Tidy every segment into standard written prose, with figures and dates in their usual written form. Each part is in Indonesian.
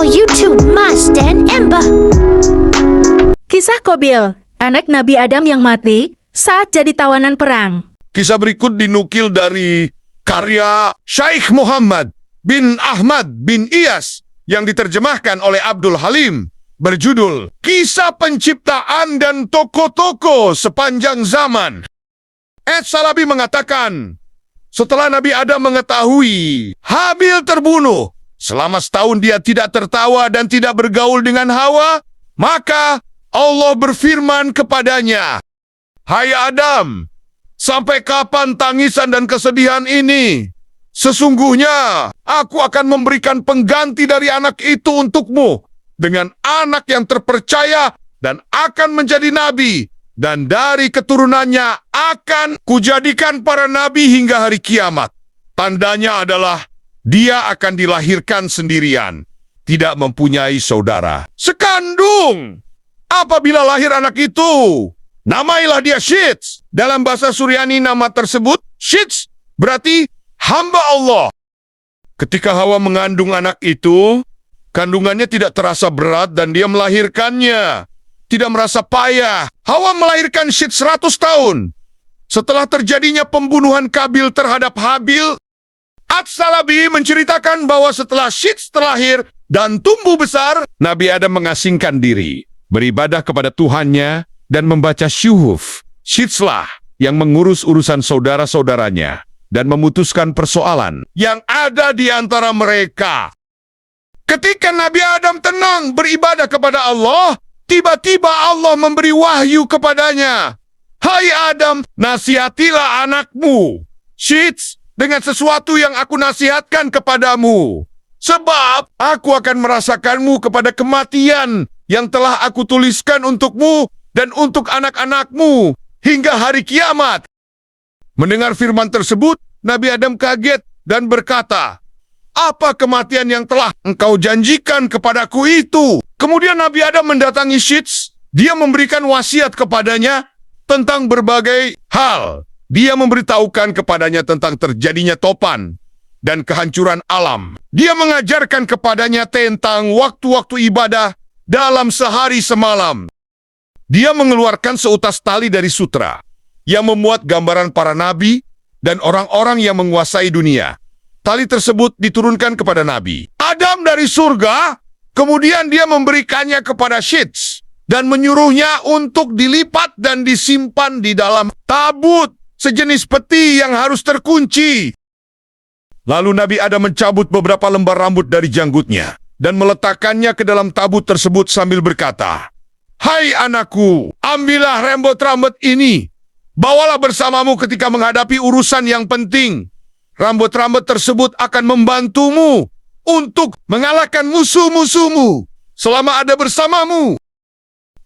channel YouTube Mas dan Ember. Kisah Qabil, anak Nabi Adam yang mati saat jadi tawanan perang. Kisah berikut dinukil dari karya Syekh Muhammad bin Ahmad bin Iyas yang diterjemahkan oleh Abdul Halim, berjudul Kisah Penciptaan dan Tokoh-Tokoh Sepanjang Zaman. Ed Salabi mengatakan, setelah Nabi Adam mengetahui Habil terbunuh, selama setahun dia tidak tertawa dan tidak bergaul dengan Hawa, maka Allah berfirman kepadanya, "Hai Adam, sampai kapan tangisan dan kesedihan ini? Sesungguhnya aku akan memberikan pengganti dari anak itu untukmu dengan anak yang terpercaya dan akan menjadi nabi, dan dari keturunannya akan kujadikan para nabi hingga hari kiamat. Tandanya adalah dia akan dilahirkan sendirian, tidak mempunyai saudara sekandung. Apabila lahir anak itu, namailah dia Shits." Dalam bahasa Suryani nama tersebut, Shits, berarti hamba Allah. Ketika Hawa mengandung anak itu, kandungannya tidak terasa berat dan dia melahirkannya. Tidak merasa payah. Hawa melahirkan Shits 100 tahun. Setelah terjadinya pembunuhan Qabil terhadap Habil, At-Salabi menceritakan bahwa setelah Shits terlahir dan tumbuh besar, Nabi Adam mengasingkan diri, beribadah kepada Tuhannya, dan membaca syuhuf. Shitslah yang mengurus urusan saudara-saudaranya dan memutuskan persoalan yang ada di antara mereka. Ketika Nabi Adam tenang beribadah kepada Allah, tiba-tiba Allah memberi wahyu kepadanya. "Hai Adam, nasihatilah anakmu, Shits, dengan sesuatu yang aku nasihatkan kepadamu. Sebab aku akan merasakanmu kepada kematian yang telah aku tuliskan untukmu dan untuk anak-anakmu hingga hari kiamat." Mendengar firman tersebut, Nabi Adam kaget dan berkata, "Apa kematian yang telah engkau janjikan kepadaku itu?" Kemudian Nabi Adam mendatangi Shits. Dia memberikan wasiat kepadanya tentang berbagai hal. Dia memberitahukan kepadanya tentang terjadinya topan dan kehancuran alam. Dia mengajarkan kepadanya tentang waktu-waktu ibadah dalam sehari semalam. Dia mengeluarkan seutas tali dari sutra yang memuat gambaran para nabi dan orang-orang yang menguasai dunia. Tali tersebut diturunkan kepada Nabi Adam dari surga, kemudian dia memberikannya kepada Shits dan menyuruhnya untuk dilipat dan disimpan di dalam tabut sejenis peti yang harus terkunci. Lalu Nabi Adam mencabut beberapa lembar rambut dari janggutnya dan meletakkannya ke dalam tabut tersebut sambil berkata, "Hai anakku, ambillah rambut-rambut ini. Bawalah bersamamu ketika menghadapi urusan yang penting. Rambut-rambut tersebut akan membantumu untuk mengalahkan musuh-musuhmu selama ada bersamamu.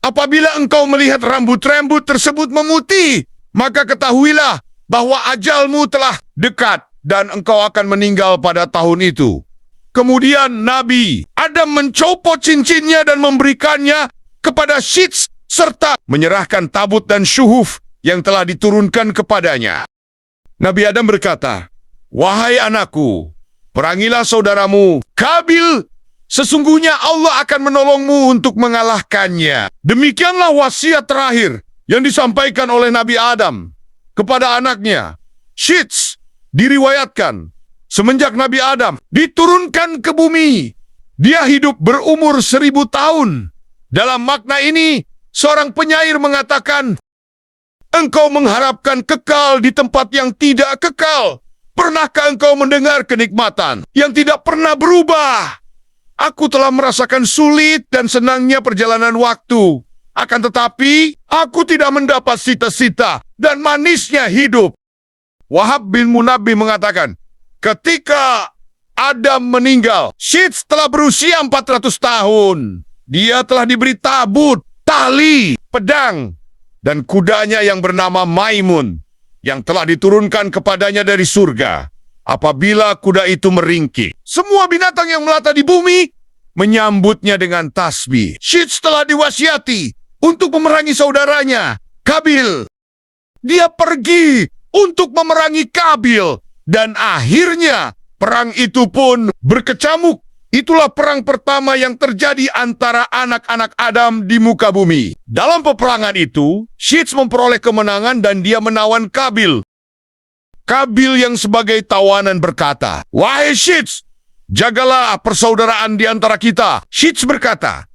Apabila engkau melihat rambut-rambut tersebut memutih, maka ketahuilah bahwa ajalmu telah dekat dan engkau akan meninggal pada tahun itu." Kemudian Nabi Adam mencopot cincinnya dan memberikannya kepada Shits serta menyerahkan tabut dan syuhuf yang telah diturunkan kepadanya. Nabi Adam berkata, "Wahai anakku, perangilah saudaramu Qabil. Sesungguhnya Allah akan menolongmu untuk mengalahkannya." Demikianlah wasiat terakhir yang disampaikan oleh Nabi Adam kepada anaknya Shits. Diriwayatkan, semenjak Nabi Adam diturunkan ke bumi, dia hidup berumur 1000 tahun. Dalam makna ini, seorang penyair mengatakan, "Engkau mengharapkan kekal di tempat yang tidak kekal. Pernahkah engkau mendengar kenikmatan yang tidak pernah berubah? Aku telah merasakan sulit dan senangnya perjalanan waktu. Akan tetapi, aku tidak mendapat sita-sita dan manisnya hidup." Wahab bin Munabbi mengatakan, ketika Adam meninggal, Shits telah berusia 400 tahun. Dia telah diberi tabut, tali, pedang, dan kudanya yang bernama Maimun, yang telah diturunkan kepadanya dari surga. Apabila kuda itu meringkik, semua binatang yang melata di bumi menyambutnya dengan tasbih. Shits telah diwasiati untuk memerangi saudaranya, Qabil. Dia pergi untuk memerangi Qabil, dan akhirnya perang itu pun berkecamuk Itulah perang pertama yang terjadi antara anak-anak Adam di muka bumi. Dalam peperangan itu, Syits memperoleh kemenangan dan dia menawan Kabil. Kabil yang sebagai tawanan berkata, "Wahai Syits, jagalah persaudaraan di antara kita." Syits berkata,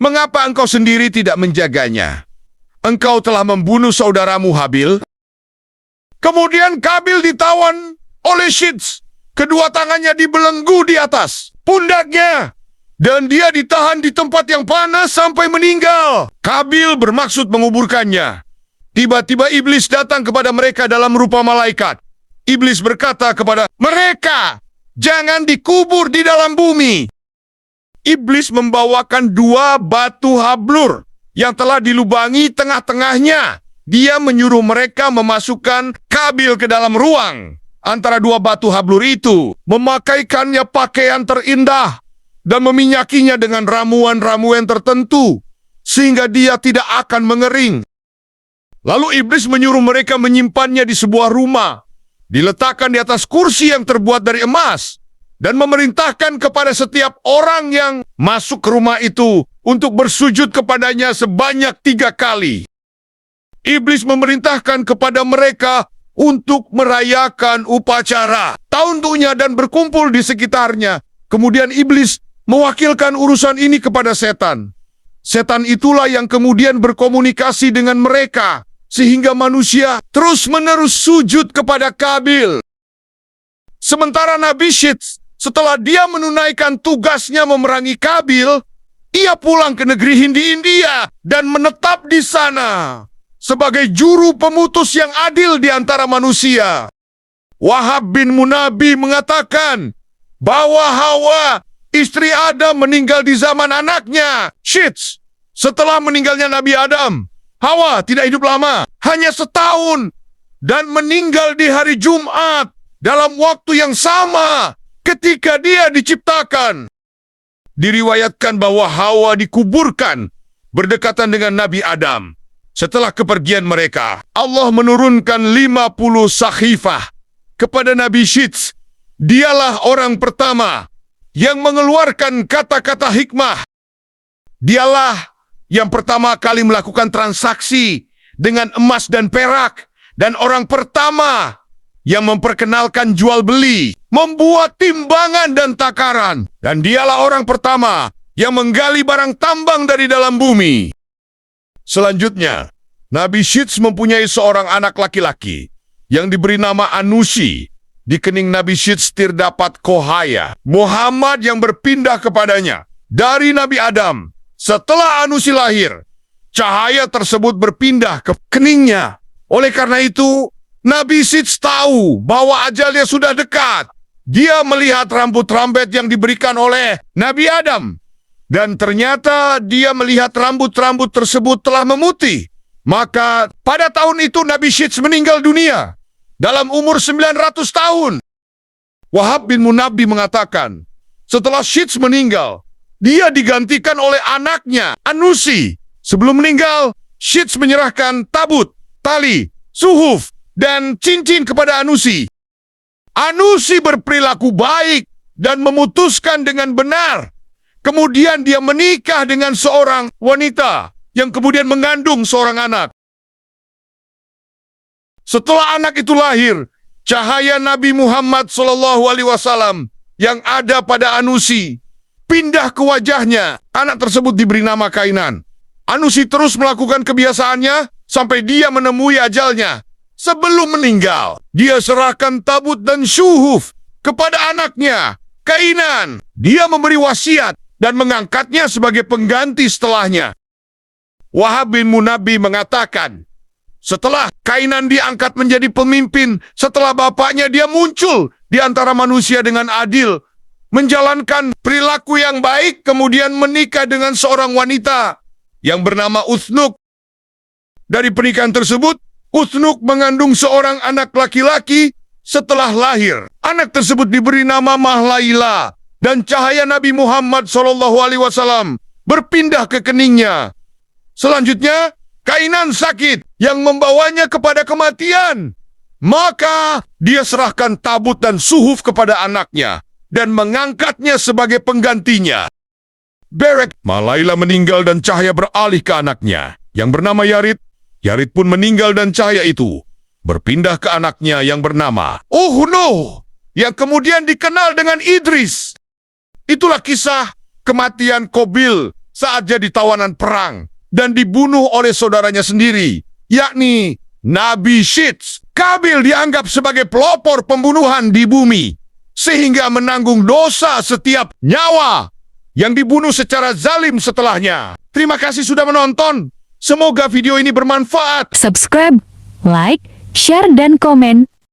"Mengapa engkau sendiri tidak menjaganya? Engkau telah membunuh saudaramu Habil." Kemudian Kabil ditawan oleh Syits. Kedua tangannya dibelenggu di atas pundaknya, dan dia ditahan di tempat yang panas sampai meninggal. Kabil bermaksud menguburkannya. Tiba-tiba iblis datang kepada mereka dalam rupa malaikat. Iblis berkata kepada mereka, "Jangan dikubur di dalam bumi." Iblis membawakan 2 batu hablur yang telah dilubangi tengah-tengahnya. Dia menyuruh mereka memasukkan Kabil ke dalam ruang antara 2 batu hablur itu, memakaikannya pakaian terindah, dan meminyakinya dengan ramuan-ramuan tertentu, sehingga dia tidak akan mengering. Lalu iblis menyuruh mereka menyimpannya di sebuah rumah, diletakkan di atas kursi yang terbuat dari emas, dan memerintahkan kepada setiap orang yang masuk ke rumah itu untuk bersujud kepadanya sebanyak 3 kali. Iblis memerintahkan kepada mereka untuk merayakan upacara tahun-tahunnya dan berkumpul di sekitarnya. Kemudian iblis mewakilkan urusan ini kepada setan. Setan itulah yang kemudian berkomunikasi dengan mereka, sehingga manusia terus-menerus sujud kepada Kabil. Sementara Nabi Syits, setelah dia menunaikan tugasnya memerangi Kabil, ia pulang ke negeri Hindi India dan menetap di sana sebagai juru pemutus yang adil di antara manusia. Wahab bin Munabi mengatakan bahwa Hawa, istri Adam, meninggal di zaman anaknya, Syits. Setelah meninggalnya Nabi Adam, Hawa tidak hidup lama, hanya setahun, dan meninggal di hari Jumat dalam waktu yang sama ketika dia diciptakan. Diriwayatkan bahwa Hawa dikuburkan berdekatan dengan Nabi Adam. Setelah kepergian mereka, Allah menurunkan 50 sahifah kepada Nabi Syits. Dialah orang pertama yang mengeluarkan kata-kata hikmah. Dialah yang pertama kali melakukan transaksi dengan emas dan perak, dan orang pertama yang memperkenalkan jual beli, membuat timbangan dan takaran. Dan dialah orang pertama yang menggali barang tambang dari dalam bumi. Selanjutnya, Nabi Syits mempunyai seorang anak laki-laki yang diberi nama Anusi. Di kening Nabi Syits terdapat kohaya, Muhammad yang berpindah kepadanya dari Nabi Adam. Setelah Anusi lahir, cahaya tersebut berpindah ke keningnya. Oleh karena itu, Nabi Syits tahu bahwa ajalnya sudah dekat. Dia melihat rambut rambut yang diberikan oleh Nabi Adam. Dan ternyata dia melihat rambut-rambut tersebut telah memutih. Maka pada tahun itu Nabi Syits meninggal dunia dalam umur 900 tahun. Wahab bin Munabi mengatakan, setelah Syits meninggal, dia digantikan oleh anaknya, Anusi. Sebelum meninggal, Syits menyerahkan tabut, tali, suhuf, dan cincin kepada Anusi. Anusi berperilaku baik dan memutuskan dengan benar. Kemudian dia menikah dengan seorang wanita yang kemudian mengandung seorang anak. Setelah anak itu lahir, cahaya Nabi Muhammad SAW yang ada pada Anusi pindah ke wajahnya. Anak tersebut diberi nama Kainan. Anusi terus melakukan kebiasaannya sampai dia menemui ajalnya. Sebelum meninggal, dia serahkan tabut dan syuhuf kepada anaknya, Kainan. Dia memberi wasiat dan mengangkatnya sebagai pengganti setelahnya. Wahab bin Munabi mengatakan, setelah Kainan diangkat menjadi pemimpin, setelah bapaknya dia muncul di antara manusia dengan adil, menjalankan perilaku yang baik, kemudian menikah dengan seorang wanita yang bernama Uthnuk. Dari pernikahan tersebut, Uthnuk mengandung seorang anak laki-laki. Setelah lahir, anak tersebut diberi nama Mahlaila, dan cahaya Nabi Muhammad SAW berpindah ke keningnya. Selanjutnya, Kainan sakit yang membawanya kepada kematian. Maka dia serahkan tabut dan suhuf kepada anaknya. dan mengangkatnya sebagai penggantinya. Berek, Malaila meninggal dan cahaya beralih ke anaknya yang bernama Yarid. Yarid pun meninggal dan cahaya itu berpindah ke anaknya yang bernama Uhno, yang kemudian dikenal dengan Idris. Itulah kisah kematian Kobil saat jadi tawanan perang dan dibunuh oleh saudaranya sendiri, yakni Nabi Shits. Kabil dianggap sebagai pelopor pembunuhan di bumi, sehingga menanggung dosa setiap nyawa yang dibunuh secara zalim setelahnya. Terima kasih sudah menonton. Semoga video ini bermanfaat. Subscribe, like, share, dan komen.